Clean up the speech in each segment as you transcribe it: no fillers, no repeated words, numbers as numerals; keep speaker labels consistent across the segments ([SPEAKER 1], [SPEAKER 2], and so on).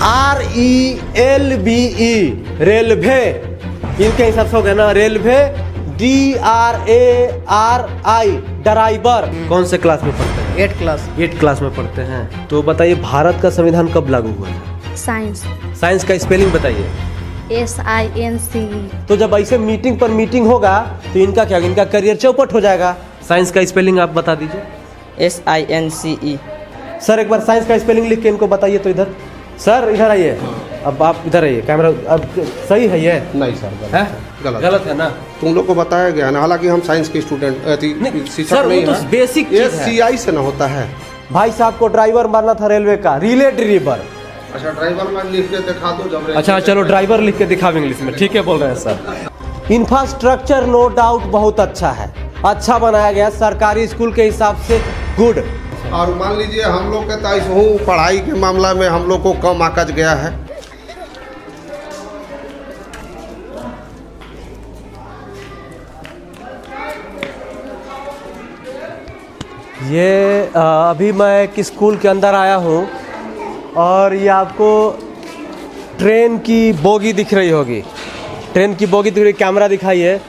[SPEAKER 1] RELVE, railway, इनके हिसाब से हो गया ना, रेलवे। DRARI, driver. कौन से क्लास में पढ़ते हैं?
[SPEAKER 2] 8
[SPEAKER 1] क्लास में पढ़ते हैं। तो बताइए भारत का संविधान कब लागू हुआ था?
[SPEAKER 3] साइंस।
[SPEAKER 1] साइंस का स्पेलिंग बताइए।
[SPEAKER 3] SINCE।
[SPEAKER 1] तो जब ऐसे मीटिंग पर मीटिंग होगा तो इनका क्या, इनका करियर चौपट हो जाएगा। साइंस का स्पेलिंग आप बता दीजिए।
[SPEAKER 2] SINCE।
[SPEAKER 1] सर एक बार साइंस का स्पेलिंग लिख के इनको बताइए तो। इधर सर, इधर आइए। अब आप इधर आइए, कैमरा। अब सही है ये?
[SPEAKER 4] नहीं सर,
[SPEAKER 1] गलत है ना।
[SPEAKER 4] तुम लोग को बताया गया ना, हालांकि हम साइंस के स्टूडेंट शिक्षक
[SPEAKER 1] सर,
[SPEAKER 4] नहीं
[SPEAKER 1] वो तो
[SPEAKER 4] है।
[SPEAKER 1] बेसिक
[SPEAKER 4] ये CI से ना होता है।
[SPEAKER 1] भाई साहब को ड्राइवर मारना था रेलवे का, रिले ड्राइवर।
[SPEAKER 4] अच्छा, ड्राइवर में लिख के दिखा दो जब।
[SPEAKER 1] अच्छा चलो, ड्राइवर लिख के दिखाओ इंग्लिश में, ठीक है बोल रहे हैं सर। इंफ्रास्ट्रक्चर नो डाउट बहुत अच्छा है, अच्छा बनाया गया सरकारी स्कूल के हिसाब से, गुड।
[SPEAKER 4] और मान लीजिए हम लोग के ताइस हूँ, पढ़ाई के मामला में हम लोग को कम आकज गया है।
[SPEAKER 1] ये अभी मैं एक स्कूल के अंदर आया हूँ और ये आपको ट्रेन की बोगी दिख रही होगी, ट्रेन की बोगी दिख रही, कैमरा दिखाइए।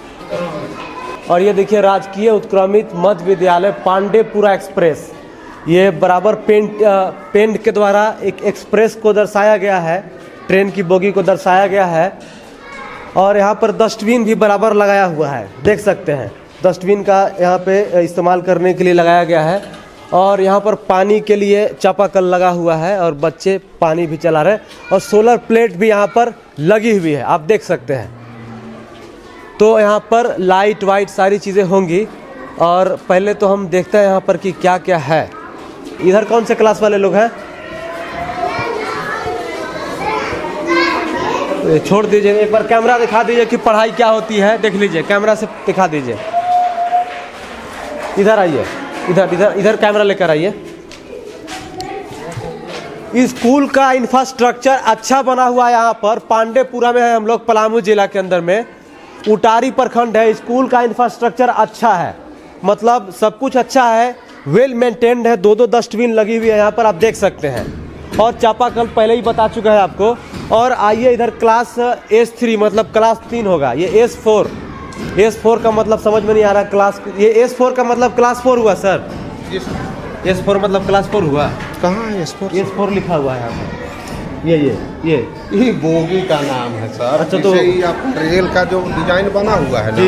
[SPEAKER 1] और ये देखिए राजकीय उत्क्रमित मध्य विद्यालय पांडेपुरा एक्सप्रेस। ये बराबर पेंट के द्वारा एक एक्सप्रेस को दर्शाया गया है, ट्रेन की बोगी को दर्शाया गया है। और यहाँ पर डस्टबिन भी बराबर लगाया हुआ है, देख सकते हैं। डस्टबिन का यहाँ पे इस्तेमाल करने के लिए लगाया गया है। और यहाँ पर पानी के लिए चापाकल लगा हुआ है और बच्चे पानी भी चला रहे हैं। और सोलर प्लेट भी यहाँ पर लगी हुई है, आप देख सकते हैं। तो यहाँ पर लाइट वाइट सारी चीज़ें होंगी। और पहले तो हम देखते हैं यहाँ पर कि क्या क्या है। इधर कौन से क्लास वाले लोग हैं? छोड़ दीजिए, एक बार कैमरा दिखा दीजिए कि पढ़ाई क्या होती है, देख लीजिए, कैमरा से दिखा दीजिए। इधर आइए, इधर इधर इधर कैमरा लेकर आइए। स्कूल का इंफ्रास्ट्रक्चर अच्छा बना हुआ है। यहाँ पर पांडेपुरा में है हम लोग, पलामू जिला के अंदर में, उटारी प्रखंड है। स्कूल का इंफ्रास्ट्रक्चर अच्छा है, मतलब सब कुछ अच्छा है, वेल मेंटेन्ड है। 2 डस्टबिन लगी हुई है यहाँ पर, आप देख सकते हैं। और चापाकल पहले ही बता चुका है आपको। और आइए इधर क्लास S3, मतलब क्लास 3 होगा। ये S4 का मतलब समझ में नहीं आ रहा क्लास। ये S4 का मतलब क्लास 4 हुआ सर। S4 मतलब क्लास 4 हुआ।
[SPEAKER 4] कहाँ है
[SPEAKER 1] S4 लिखा हुआ है यहाँ पर। ये
[SPEAKER 4] बोगी का नाम है सर।
[SPEAKER 1] अच्छा, तो
[SPEAKER 4] रेल का जो डिजाइन बना हुआ है ना,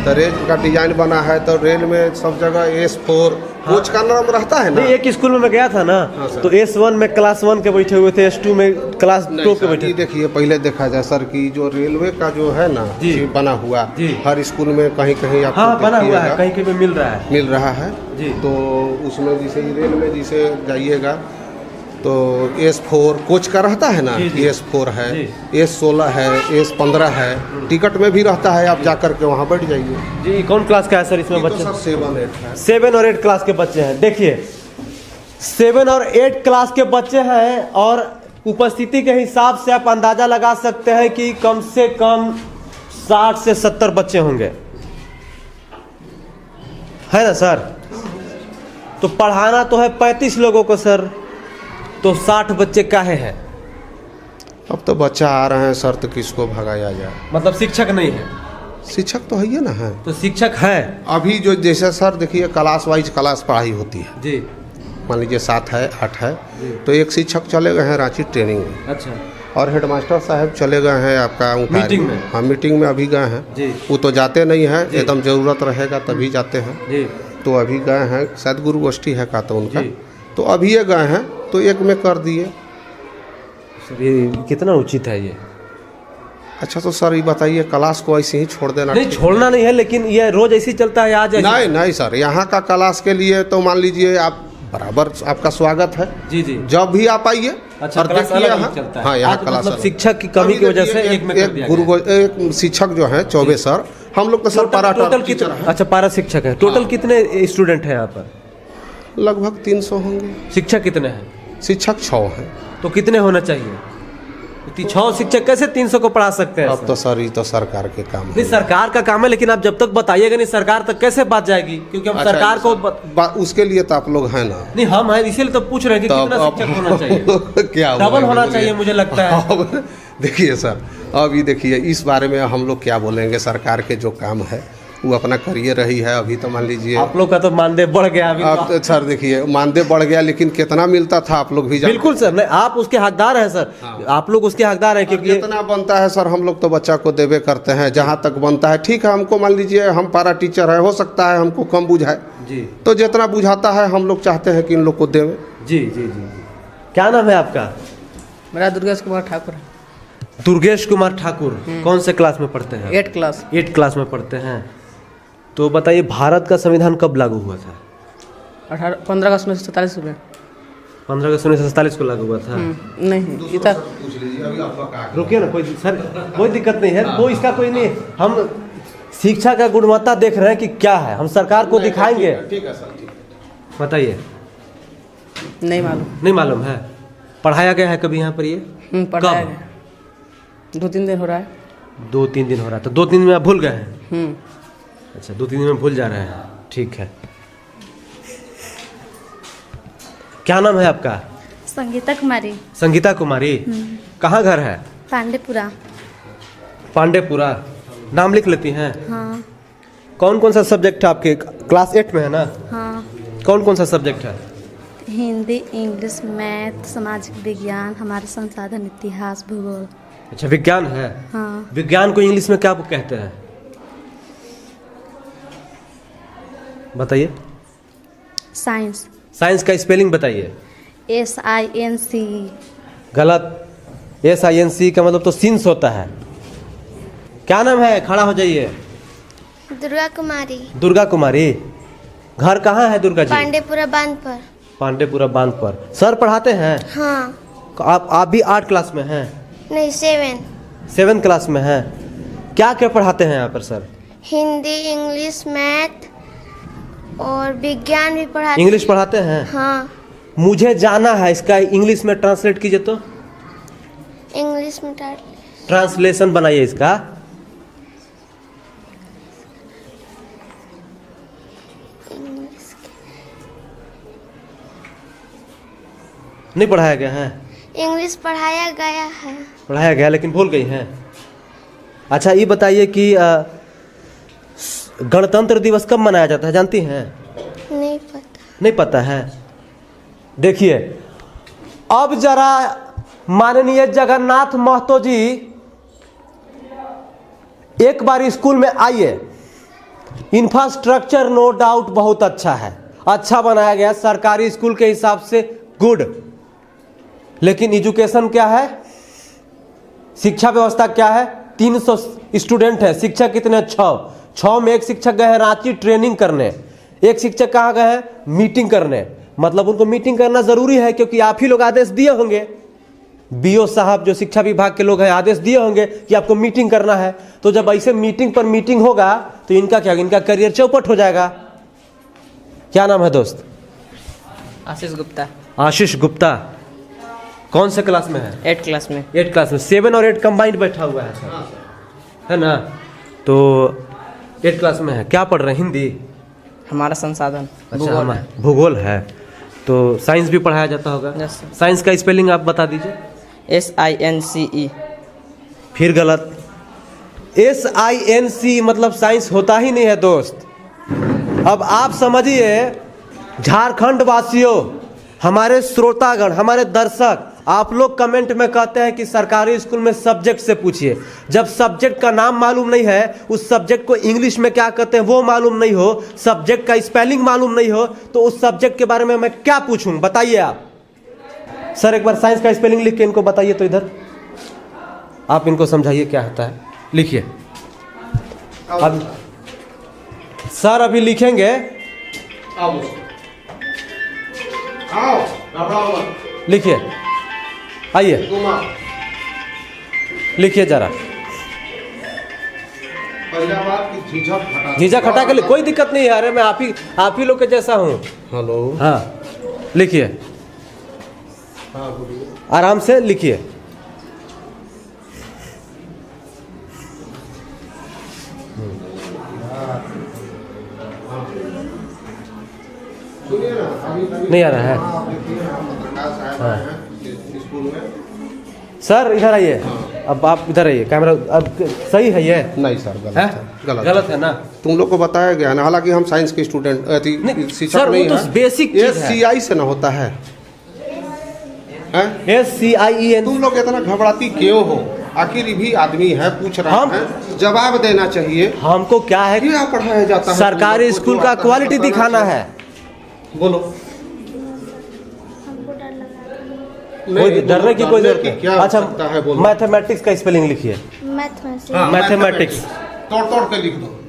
[SPEAKER 4] तो रेल का डिजाइन बना है, तो रेल में सब जगह S4 कोच का नाम रहता है ना।
[SPEAKER 1] नहीं, एक स्कूल में मैं गया था ना, तो S1 में क्लास 1 के बैठे हुए थे, S2 में क्लास 2 के बैठे।
[SPEAKER 4] देखिए पहले देखा जाए सर कि जो रेलवे का जो है ना बना हुआ, हर स्कूल में कहीं कहीं आपको
[SPEAKER 1] बना हुआ है, कहीं कहीं मिल रहा है जी।
[SPEAKER 4] तो उसमें जैसे रेल में जैसे जाइएगा तो S4 कोच का रहता है ना, S4 है, S16 है, S15 है, टिकट में भी रहता है, आप जाकर के वहाँ बैठ जाइए
[SPEAKER 1] जी। कौन क्लास का है सर इसमें बच्चे? 7 और 8 क्लास के बच्चे हैं। देखिए 7 और 8 क्लास के बच्चे हैं। और उपस्थिति के हिसाब से आप अंदाज़ा लगा सकते हैं कि कम से कम 60 से 70 बच्चे होंगे, है ना सर? तो पढ़ाना तो है 35 लोगों को सर, तो 60 बच्चे काहे हैं?
[SPEAKER 4] अब तो बच्चा आ रहे हैं सर, तो किसको भगाया जाए?
[SPEAKER 1] मतलब शिक्षक नहीं है?
[SPEAKER 4] शिक्षक तो है ना, है
[SPEAKER 1] तो शिक्षक है
[SPEAKER 4] अभी जो जैसे सर देखिए क्लास वाइज क्लास पढ़ाई होती है
[SPEAKER 1] जी।
[SPEAKER 4] मान लीजिए 7 है 8 है, तो एक शिक्षक चले गए हैं रांची ट्रेनिंग में।
[SPEAKER 1] अच्छा।
[SPEAKER 4] और हेडमास्टर साहब चले गए हैं आपका
[SPEAKER 1] मीटिंग में।
[SPEAKER 4] हाँ, मीटिंग में अभी गए हैं
[SPEAKER 1] जी।
[SPEAKER 4] वो तो जाते नहीं हैं, एकदम ज़रूरत रहेगा तभी जाते हैं
[SPEAKER 1] जी।
[SPEAKER 4] तो अभी गए हैं, शायद गुरु गोष्ठी है का तो उनका, तो अभी ये गए हैं तो एक में कर दिए।
[SPEAKER 1] ये कितना उचित है ये?
[SPEAKER 4] अच्छा तो सर ये बताइए क्लास को ऐसे ही छोड़ देना?
[SPEAKER 1] नहीं, छोड़ना नहीं है, लेकिन ये रोज ऐसे ही चलता है। आज
[SPEAKER 4] नहीं सर, यहाँ का क्लास के लिए तो मान लीजिए आप बराबर, आपका स्वागत है जी जी, जब भी आप आइए।
[SPEAKER 1] अच्छा,
[SPEAKER 4] और देखिए हाँ यहाँ क्लास
[SPEAKER 1] मतलब शिक्षक की कमी की वजह से एक
[SPEAKER 4] शिक्षक जो है चौबे सर, हम लोग तो सर पारा
[SPEAKER 1] टोटल कितना? अच्छा, पारा शिक्षक है। टोटल कितने स्टूडेंट हैं यहाँ पर?
[SPEAKER 4] लगभग 300 होंगे।
[SPEAKER 1] शिक्षक कितने हैं?
[SPEAKER 4] शिक्षक 6 हैं।
[SPEAKER 1] तो कितने होना चाहिए? 6 शिक्षक कैसे 300 को पढ़ा सकते हैं
[SPEAKER 4] अब
[SPEAKER 1] सर?
[SPEAKER 4] तो सर ये तो सरकार के काम
[SPEAKER 1] नहीं
[SPEAKER 4] है।
[SPEAKER 1] सरकार का काम है, लेकिन आप जब तक बताइएगा नहीं सरकार तक कैसे बात जाएगी, क्योंकि हम
[SPEAKER 4] अच्छा,
[SPEAKER 1] सरकार को
[SPEAKER 4] उसके लिए तो आप लोग हैं ना।
[SPEAKER 1] नहीं हम हैं, इसीलिए तो पूछ रहे हैं कि
[SPEAKER 4] तो
[SPEAKER 1] कितना
[SPEAKER 4] अब
[SPEAKER 1] शिक्षक होना चाहिए।
[SPEAKER 4] क्या
[SPEAKER 1] डबल
[SPEAKER 4] बोलेंगे
[SPEAKER 1] होना
[SPEAKER 4] बोलिए?
[SPEAKER 1] चाहिए मुझे लगता है।
[SPEAKER 4] अब देखिए सर, अब ये देखिए इस बारे में हम लोग क्या बोलेंगे। सरकार के जो काम है वो अपना करिए रही है। अभी तो मान लीजिए
[SPEAKER 1] आप लोग का तो मानदेय बढ़ गया अभी
[SPEAKER 4] अब तो सर देखिए मानदेय बढ़ गया, लेकिन कितना मिलता था आप लोग भी जानते
[SPEAKER 1] बिल्कुल सर, नहीं आप उसके हकदार हैं सर, आप लोग उसके हकदार हैं
[SPEAKER 4] हैं।
[SPEAKER 1] क्योंकि
[SPEAKER 4] जितना बनता है सर हम लोग तो बच्चा को देवे करते हैं जहाँ तक बनता है। ठीक है, हमको मान लीजिए हम पारा टीचर है, हो सकता है हमको कम बुझाए,
[SPEAKER 1] जी
[SPEAKER 4] तो जितना बुझाता है हम लोग चाहते हैं कि इन लोग को देवें।
[SPEAKER 1] जी जी जी जी। क्या नाम है आपका?
[SPEAKER 2] मेरा दुर्गेश कुमार ठाकुर है।
[SPEAKER 1] दुर्गेश कुमार ठाकुर। कौन से क्लास में पढ़ते हैं?
[SPEAKER 2] 8 क्लास।
[SPEAKER 1] 8 क्लास में पढ़ते हैं। तो बताइए भारत का संविधान कब लागू हुआ था?
[SPEAKER 2] 15 अगस्त 1947 में।
[SPEAKER 1] 15 अगस्त 1947 को लागू हुआ था।
[SPEAKER 2] नहीं इतना
[SPEAKER 4] पूछ लीजिए अभी आपका क्या है?
[SPEAKER 1] रुकिए ना, कोई सर कोई दिक्कत नहीं है, वो इसका कोई नहीं। हम शिक्षा का गुणवत्ता देख रहे हैं कि क्या है, हम सरकार को दिखाएंगे।
[SPEAKER 4] ठीक है सर, ठीक है।
[SPEAKER 1] बताइए।
[SPEAKER 2] नहीं मालूम।
[SPEAKER 1] नहीं मालूम है? पढ़ाया गया है कभी यहाँ पर ये?
[SPEAKER 2] पढ़ाया
[SPEAKER 1] कब?
[SPEAKER 2] गया 2-3 दिन हो रहा है।
[SPEAKER 1] 2-3 दिन हो रहा है, तो 2-3 दिन में आप भूल गए हैं?
[SPEAKER 2] 2
[SPEAKER 1] अच्छा 2-3 दिन में भूल जा रहे हैं, ठीक है। क्या नाम है आपका?
[SPEAKER 3] संगीता कुमारी।
[SPEAKER 1] संगीता कुमारी। कहाँ घर है?
[SPEAKER 3] पांडेपुरा।
[SPEAKER 1] पांडेपुरा। नाम लिख लेती हैं?
[SPEAKER 3] हाँ
[SPEAKER 1] कौन कौन सा सब्जेक्ट है आपके? क्लास 8 में है ना?
[SPEAKER 3] हाँ।
[SPEAKER 1] कौन कौन सा सब्जेक्ट है?
[SPEAKER 3] हिंदी, इंग्लिश, मैथ, सामाजिक विज्ञान, हमारे संसाधन, इतिहास, भूगोल।
[SPEAKER 1] अच्छा विज्ञान है।
[SPEAKER 3] हाँ।
[SPEAKER 1] विज्ञान को इंग्लिश में क्या कहते हैं बताइए?
[SPEAKER 3] साइंस।
[SPEAKER 1] साइंस का स्पेलिंग बताइए।
[SPEAKER 3] SINC।
[SPEAKER 1] गलत। SINC का मतलब तो सिंस होता है। क्या नाम है? खड़ा हो जाइए।
[SPEAKER 5] दुर्गा कुमारी।
[SPEAKER 1] दुर्गा कुमारी। घर कहाँ है दुर्गा जी?
[SPEAKER 5] पांडेपुरा बांध पर।
[SPEAKER 1] पांडेपुरा बांध पर। सर पढ़ाते हैं?
[SPEAKER 5] हाँ।
[SPEAKER 1] आप भी 8 क्लास में हैं?
[SPEAKER 5] नहीं
[SPEAKER 1] 7 क्लास में हैं। क्या क्या पढ़ाते हैं यहाँ पर सर?
[SPEAKER 5] हिंदी, इंग्लिश, मैथ और विज्ञान भी पढ़ाते।
[SPEAKER 1] इंग्लिश पढ़ाते हैं?
[SPEAKER 5] हाँ।
[SPEAKER 1] मुझे जाना है, इसका इंग्लिश में ट्रांसलेट कीजिए तो।
[SPEAKER 5] इंग्लिश में
[SPEAKER 1] ट्रांसलेशन बनाइए इसका। नहीं पढ़ाया गया है?
[SPEAKER 5] इंग्लिश पढ़ाया गया है।
[SPEAKER 1] पढ़ाया गया लेकिन भूल गई हैं। अच्छा ये बताइए कि गणतंत्र दिवस कब मनाया जाता है, जानती हैं?
[SPEAKER 5] नहीं पता।
[SPEAKER 1] नहीं पता है? देखिए अब जरा माननीय जगन्नाथ महतो जी एक बार स्कूल में आइए। इंफ्रास्ट्रक्चर नो डाउट बहुत अच्छा है, अच्छा बनाया गया सरकारी स्कूल के हिसाब से, गुड। लेकिन एजुकेशन क्या है, शिक्षा व्यवस्था क्या है? 300 स्टूडेंट है, शिक्षक कितने? 6 में एक शिक्षक गए हैं रांची ट्रेनिंग करने, एक शिक्षक कहाँ गए हैं? मीटिंग करने। मतलब उनको मीटिंग करना जरूरी है क्योंकि आप ही लोग आदेश दिए होंगे, BO साहब जो शिक्षा विभाग के लोग हैं आदेश दिए होंगे कि आपको मीटिंग करना है। तो जब ऐसे मीटिंग पर मीटिंग होगा तो इनका क्या, इनका करियर चौपट हो जाएगा। क्या नाम है दोस्त?
[SPEAKER 2] आशीष गुप्ता।
[SPEAKER 1] आशीष गुप्ता। कौन से क्लास में है?
[SPEAKER 2] 8 क्लास में।
[SPEAKER 1] 8 क्लास में। 7 और 8 कंबाइंड बैठा हुआ है सर, है ना? तो 8 क्लास में है। क्या पढ़ रहे हैं? हिंदी?
[SPEAKER 2] हमारा संसाधन
[SPEAKER 1] अच्छा हमारा भूगोल है। तो साइंस भी पढ़ाया जाता होगा?
[SPEAKER 2] Yes sir.
[SPEAKER 1] साइंस का स्पेलिंग आप बता दीजिए।
[SPEAKER 2] SINCE।
[SPEAKER 1] फिर गलत। SINC मतलब साइंस होता ही नहीं है दोस्त। अब आप समझिए, झारखंड वासियों, हमारे श्रोतागण, हमारे दर्शक, आप लोग कमेंट में कहते हैं कि सरकारी स्कूल में सब्जेक्ट से पूछिए। जब सब्जेक्ट का नाम मालूम नहीं है, उस सब्जेक्ट को इंग्लिश में क्या कहते हैं वो मालूम नहीं हो, सब्जेक्ट का स्पेलिंग मालूम नहीं हो, तो उस सब्जेक्ट के बारे में मैं क्या पूछूं? बताइए आप। सर एक बार साइंस का स्पेलिंग लिख के इनको बताइए तो, इधर आप इनको समझाइए क्या होता है। लिखिए अब सर अभी लिखेंगे। लिखिए, आइए लिखिए जरा। झिझक हटा के, कोई दिक्कत नहीं है। अरे मैं आप ही लोग के जैसा हूँ।
[SPEAKER 4] हेलो।
[SPEAKER 1] हाँ लिखिए, आराम से लिखिए। नहीं आ रहा है? हाँ। सर इधर आइए, अब आप इधर आइए, कैमरा अब सही है ये?
[SPEAKER 4] नहीं सर, गलत
[SPEAKER 1] है?
[SPEAKER 4] है,
[SPEAKER 1] गलत है ना?
[SPEAKER 4] तुम लोग को बताया गया ना, हालांकि हम साइंस के स्टूडेंट
[SPEAKER 1] नहीं,
[SPEAKER 4] शिक्षक
[SPEAKER 1] सर, वो
[SPEAKER 4] नहीं
[SPEAKER 1] तो
[SPEAKER 4] हैं।
[SPEAKER 1] बेसिक
[SPEAKER 4] ये
[SPEAKER 1] चीज है।
[SPEAKER 4] CI से ना होता है, हैं?
[SPEAKER 1] SCIEN।
[SPEAKER 4] तुम लोग इतना घबराती क्यों हो? आखिर ये भी आदमी है, पूछ रहा है, जवाब देना चाहिए।
[SPEAKER 1] हमको क्या है,
[SPEAKER 4] क्या पढ़ाया जाता है?
[SPEAKER 1] सरकारी
[SPEAKER 4] तुम लोग को
[SPEAKER 1] स्कूल
[SPEAKER 4] जो
[SPEAKER 1] का
[SPEAKER 4] आता है
[SPEAKER 1] क्वालिटी
[SPEAKER 4] बताना
[SPEAKER 1] दिखाना
[SPEAKER 4] चाहिए।
[SPEAKER 1] है।
[SPEAKER 4] बोलो।
[SPEAKER 1] कोई डरने की कोई जरूरत नहीं।
[SPEAKER 4] क्या
[SPEAKER 1] अच्छा,
[SPEAKER 4] सकता है, बोलो।
[SPEAKER 1] मैथमेटिक्स का स्पेलिंग लिखिए।
[SPEAKER 5] मैथमेटिक्स।
[SPEAKER 4] हाँ,
[SPEAKER 1] मैथमेटिक्स।
[SPEAKER 4] तोड़ तोड़ के लिख दो।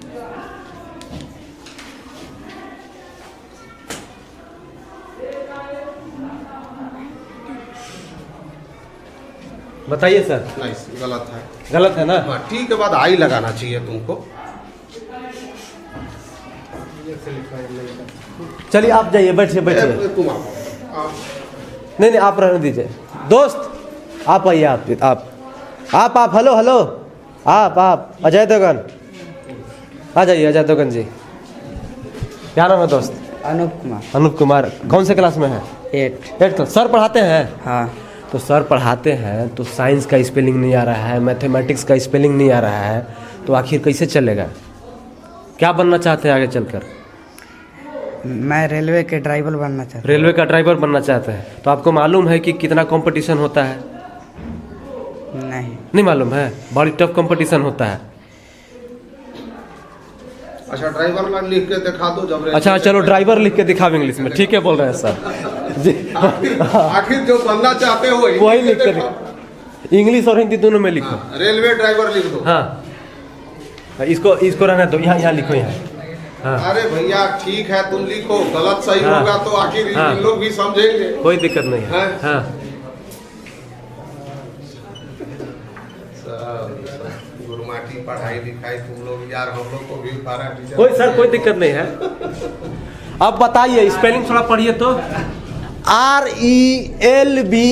[SPEAKER 1] बताइए सर।
[SPEAKER 4] नहीं, गलत है।
[SPEAKER 1] गलत है ना?
[SPEAKER 4] हाँ, ठीक है, बाद आई लगाना चाहिए तुमको।
[SPEAKER 1] चलिए आप जाइए, बैठिए बैठिए।
[SPEAKER 4] तुम आओ।
[SPEAKER 1] नहीं नहीं, आप रहने दीजिए। दोस्त आप आइए, आप हेलो हेलो, आप अजय देवगन आ जाइए। अजय देवगन जी, क्या नाम है दोस्त?
[SPEAKER 2] अनूप कुमार।
[SPEAKER 1] अनूप कुमार, कौन से क्लास में है?
[SPEAKER 2] 8।
[SPEAKER 1] सर पढ़ाते हैं?
[SPEAKER 2] हाँ।
[SPEAKER 1] तो सर पढ़ाते हैं तो साइंस का स्पेलिंग नहीं आ रहा है, मैथमेटिक्स का स्पेलिंग नहीं आ रहा है, तो आखिर कैसे चलेगा? क्या बनना चाहते हैं आगे चलकर?
[SPEAKER 2] मैं रेलवे के ड्राइवर बनना चाहता
[SPEAKER 1] रेलवे का ड्राइवर बनना चाहते हैं। तो आपको मालूम है कि कितना कंपटीशन होता है?
[SPEAKER 2] हूँ। नहीं
[SPEAKER 1] मालूम है? बड़ी टफ कंपटीशन होता है।
[SPEAKER 4] अच्छा, ड्राइवर लाइन लिख के दिखा दो जब।
[SPEAKER 1] अच्छा चलो, ड्राइवर लिख के दिखाओ इंग्लिश में, ठीक है बोल रहे हैं सर जी।
[SPEAKER 4] आखिर जो बनना चाहते हो
[SPEAKER 1] वही लिख के दिखाओ, इंग्लिश और हिंदी दोनों में लिखो।
[SPEAKER 4] रेलवे ड्राइवर लिख दो।
[SPEAKER 1] हाँ, इसको रहने दो, यहाँ लिखो यहाँ। हाँ।
[SPEAKER 4] अरे भैया ठीक है, तुम लिखो, गलत सही
[SPEAKER 1] हाँ।
[SPEAKER 4] होगा तो आखिर
[SPEAKER 1] हाँ।
[SPEAKER 4] इन लोग भी समझेंगे।
[SPEAKER 1] कोई दिक्कत नहीं है।
[SPEAKER 4] हैं?
[SPEAKER 1] हाँ।
[SPEAKER 4] गुरुमाटी पढ़ाई लिखाई तुम लोग यार, हम लोग को भी पारा टीचर।
[SPEAKER 1] कोई सर कोई दिक्कत नहीं है। अब बताइए, स्पेलिंग थोड़ा पढ़िए तो। RELVE,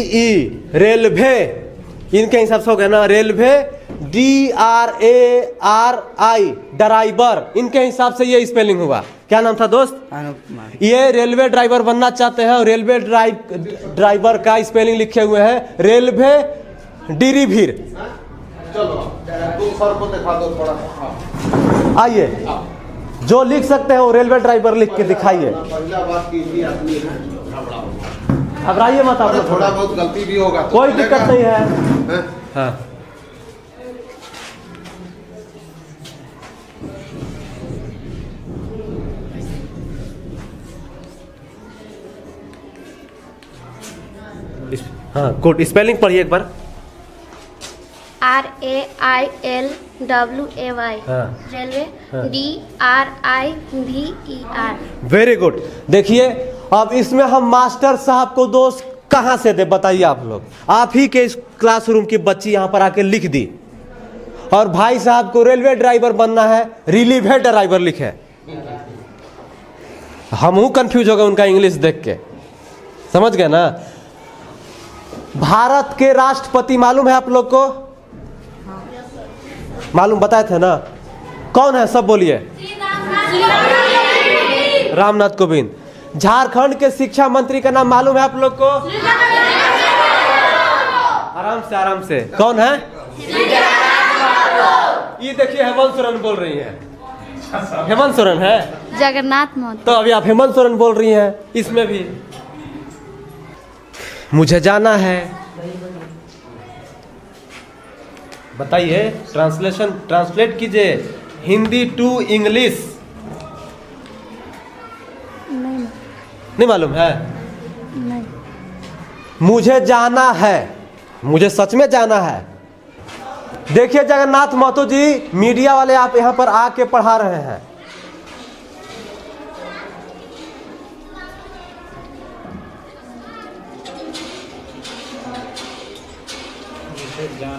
[SPEAKER 1] रेलवे, इनके हिसाब से हो गया ना? रेलवे, DRARI, ड्राइवर, इनके हिसाब से ये स्पेलिंग हुआ। क्या नाम था दोस्त?
[SPEAKER 2] अनूप कुमार।
[SPEAKER 1] ये रेलवे ड्राइवर बनना चाहते हैं और रेलवे ड्राइवर का स्पेलिंग लिखे हुए हैं रेलवे डिरीभीर।
[SPEAKER 4] चलो तुम सर को दिखा दो थोड़ा। हाँ।
[SPEAKER 1] आइए, जो लिख सकते हैं वो रेलवे ड्राइवर लिख के दिखाइए।
[SPEAKER 4] पहला बात की भी आदमी है,
[SPEAKER 1] घबराइए मत आप लोग,
[SPEAKER 4] थोड़ा बहुत गलती भी होगा तो
[SPEAKER 1] कोई
[SPEAKER 4] चलेगा।
[SPEAKER 1] दिक्कत नहीं है।
[SPEAKER 4] हैं?
[SPEAKER 1] हाँ। हाँ, गुड। स्पेलिंग पढ़िए एक बार।
[SPEAKER 5] RAILWAY।
[SPEAKER 1] हाँ।
[SPEAKER 5] रेलवे।
[SPEAKER 1] हाँ।
[SPEAKER 5] DRIVER।
[SPEAKER 1] Very good. देखिए, अब इसमें हम मास्टर साहब को दोष कहाँ से दे, बताइए आप लोग। आप ही के इस क्लासरूम की बच्ची यहाँ पर आके लिख दी, और भाई साहब को रेलवे ड्राइवर बनना है, रिलीवे ड्राइवर लिखे। हम हूँ कंफ्यूज हो गए उनका इंग्लिश देख के, समझ गए ना? भारत के राष्ट्रपति मालूम है आप लोग को? मालूम, बताए थे ना? कौन है, सब बोलिए। रामनाथ कोविंद। झारखंड के शिक्षा मंत्री का नाम मालूम है आप लोग को? आराम से कौन है? ये देखिए, हेमंत सोरेन बोल रही है। हेमंत सोरेन है?
[SPEAKER 3] जगन्नाथ मोहन।
[SPEAKER 1] तो अभी आप हेमंत सोरेन बोल रही हैं इसमें भी। मुझे जाना है, बताइए। ट्रांसलेट कीजिए हिंदी टू इंग्लिश। नहीं मालूम है?
[SPEAKER 3] नहीं।
[SPEAKER 1] मुझे जाना है, मुझे सच में जाना है। देखिए जगन्नाथ महतो जी, मीडिया वाले आप यहाँ पर आके पढ़ा रहे हैं।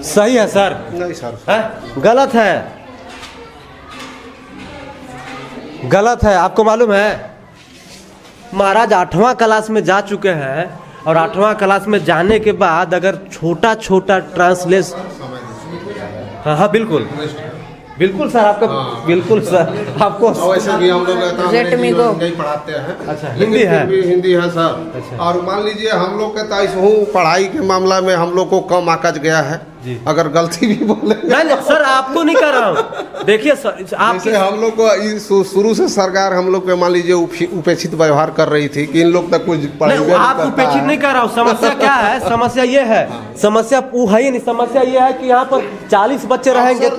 [SPEAKER 1] सही है सर?
[SPEAKER 4] नहीं सर,
[SPEAKER 1] है? गलत है, गलत है। आपको मालूम है, महाराज 8वां क्लास में जा चुके हैं, और 8वां क्लास में जाने के बाद अगर छोटा छोटा ट्रांसलेशन, हाँ बिल्कुल, बिल्कुल सर, आपका
[SPEAKER 4] हाँ।
[SPEAKER 1] बिल्कुल सर, आपको
[SPEAKER 4] और वैसे भी हम लोग रहता है
[SPEAKER 2] Let me go.
[SPEAKER 4] नहीं पढ़ाते हैं।
[SPEAKER 1] अच्छा,
[SPEAKER 4] लेकिन
[SPEAKER 1] हिंदी है।
[SPEAKER 4] फिर भी हिंदी है सर।
[SPEAKER 1] अच्छा।
[SPEAKER 4] और मान लीजिए हम लोग के ताइस हूँ पढ़ाई के मामला में हम लोग को कम आकज गया है।
[SPEAKER 1] जी।
[SPEAKER 4] अगर गलती भी बोले
[SPEAKER 1] नहीं सर, आपको नहीं कर रहा हूँ। देखिए सर, आप
[SPEAKER 4] जैसे हम लोग को शुरू से सरकार हम लोग पे मान लीजिए उपेक्षित व्यवहार कर रही थी कि इन लोग तक कुछ पढ़ाई
[SPEAKER 1] नहीं, आप उपेक्षित नहीं कर रहा हूँ। समस्या क्या है? समस्या ये है, समस्या वो है ही नहीं। समस्या ये है कि यहाँ पर 40 बच्चे रहेंगे,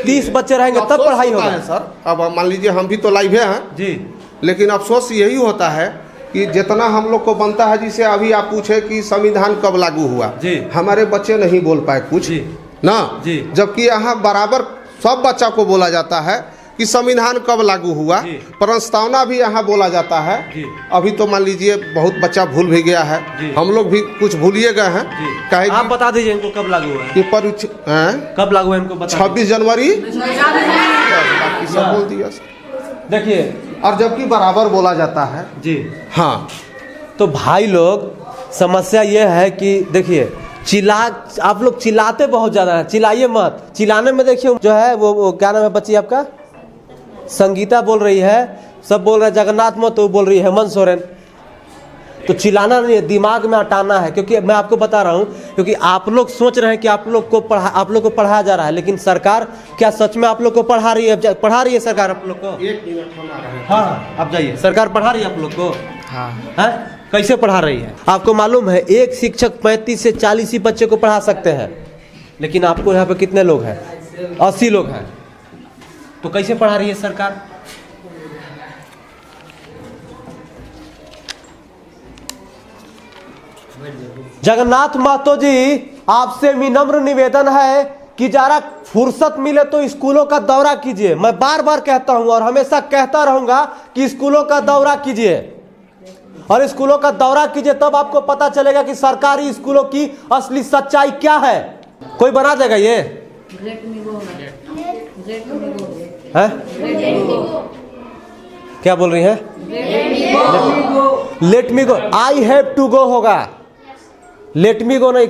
[SPEAKER 1] 30 बच्चे रहेंगे, तब पढ़ाई होगा
[SPEAKER 4] सर। अब मान लीजिए हम भी तो लाइव हैं
[SPEAKER 1] जी,
[SPEAKER 4] लेकिन अफसोस यही होता है कि जितना हम लोग को बनता है, जिसे अभी आप पूछे कि संविधान कब लागू हुआ
[SPEAKER 1] जी,
[SPEAKER 4] हमारे बच्चे नहीं बोल पाए कुछ
[SPEAKER 1] जी
[SPEAKER 4] ना
[SPEAKER 1] जी,
[SPEAKER 4] जबकि यहाँ बराबर सब बच्चा को बोला जाता है कि संविधान कब लागू हुआ।
[SPEAKER 1] जी।
[SPEAKER 4] प्रस्तावना भी यहाँ बोला जाता है।
[SPEAKER 1] जी।
[SPEAKER 4] अभी तो मान लीजिए बहुत बच्चा भूल भी गया है,
[SPEAKER 1] जी।
[SPEAKER 4] हम लोग भी कुछ भूलिए गए हैं।
[SPEAKER 1] जी।
[SPEAKER 4] काहे
[SPEAKER 1] आप
[SPEAKER 4] कि
[SPEAKER 1] बता दीजिए इनको कब लागू हुआ है,
[SPEAKER 4] कि परीक्षा
[SPEAKER 1] कब लागू है इनको बता
[SPEAKER 4] 26 जनवरी बाकी सब बोल दिया सर।
[SPEAKER 1] देखिए
[SPEAKER 4] और जबकि बराबर बोला जाता है।
[SPEAKER 1] जी।
[SPEAKER 4] हाँ,
[SPEAKER 1] तो भाई लोग, समस्या ये है कि देखिए आप लोग चिल्लाते बहुत ज़्यादा हैं। चिल्लाइए मत। चिल्लाने में देखिए जो है वो क्या नाम है बच्ची आपका? संगीता बोल रही है, सब बोल रहे हैं जगन्नाथ मत, तो बोल रही है हेमंत सोरेन। तो चिल्लाना नहीं है, दिमाग में हटाना है। क्योंकि मैं आपको बता रहा हूँ, क्योंकि आप लोग सोच रहे हैं कि आप लोग को पढ़ाया जा रहा है, लेकिन सरकार क्या सच में आप लोग को पढ़ा रही है? पढ़ा रही है सरकार आप लोग को?
[SPEAKER 4] 1 मिनट हम आ रहे हैं।
[SPEAKER 1] हाँ, आप जाइए। सरकार पढ़ा रही है आप लोग को?
[SPEAKER 2] हाँ।
[SPEAKER 1] है? कैसे पढ़ा रही है? आपको मालूम है एक शिक्षक 35 से 40 ही बच्चे को पढ़ा सकते हैं, लेकिन आपको यहाँ पे कितने लोग हैं? 80 लोग हैं। तो कैसे पढ़ा रही है सरकार? जगन्नाथ महतो जी, आपसे विनम्र निवेदन है कि जरा फुर्सत मिले तो स्कूलों का दौरा कीजिए। मैं बार बार कहता हूं और हमेशा कहता रहूंगा कि स्कूलों का दौरा कीजिए, और स्कूलों का दौरा कीजिए, तब आपको पता चलेगा कि सरकारी स्कूलों की असली सच्चाई क्या है। कोई बना देगा ये? है? क्या बोल रही है? Let me go. I have to go होगा, लेट मी गो नहीं,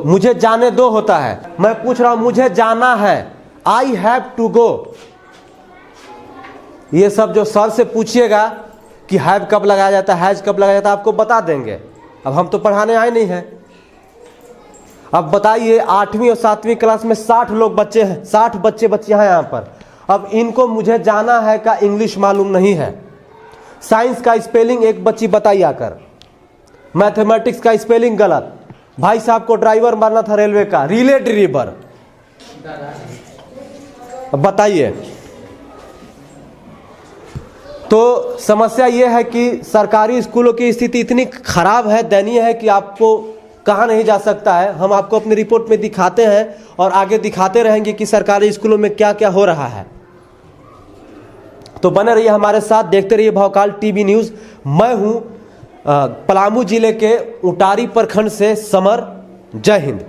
[SPEAKER 1] मुझे जाने दो होता है। मैं पूछ रहा हूं, मुझे जाना है, आई हैव टू गो। ये सब जो सर से पूछिएगा कि हैव कब लगाया जाता है, हैज कब लगाया जाता है, आपको बता देंगे। अब हम तो पढ़ाने आए नहीं हैं। अब बताइए 8वीं और 7वीं क्लास में 60 लोग बच्चे हैं, 60 बच्चे बच्चियां हैं यहाँ पर। अब इनको मुझे जाना है का इंग्लिश मालूम नहीं है, साइंस का स्पेलिंग एक बच्ची बताई आकर, मैथमेटिक्स का स्पेलिंग गलत। भाई साहब को ड्राइवर मारना था रेलवे का, रिले ड्राइवर। बताइए। तो समस्या यह है कि सरकारी स्कूलों की स्थिति इतनी खराब है, दयनीय है कि आपको कहा नहीं जा सकता है। हम आपको अपनी रिपोर्ट में दिखाते हैं और आगे दिखाते रहेंगे कि सरकारी स्कूलों में क्या क्या हो रहा है। तो बने रहिए हमारे साथ, देखते रहिए भौकाल टीवी न्यूज़। मैं हूं पलामू जिले के उटारी प्रखंड से समर। जय हिंद।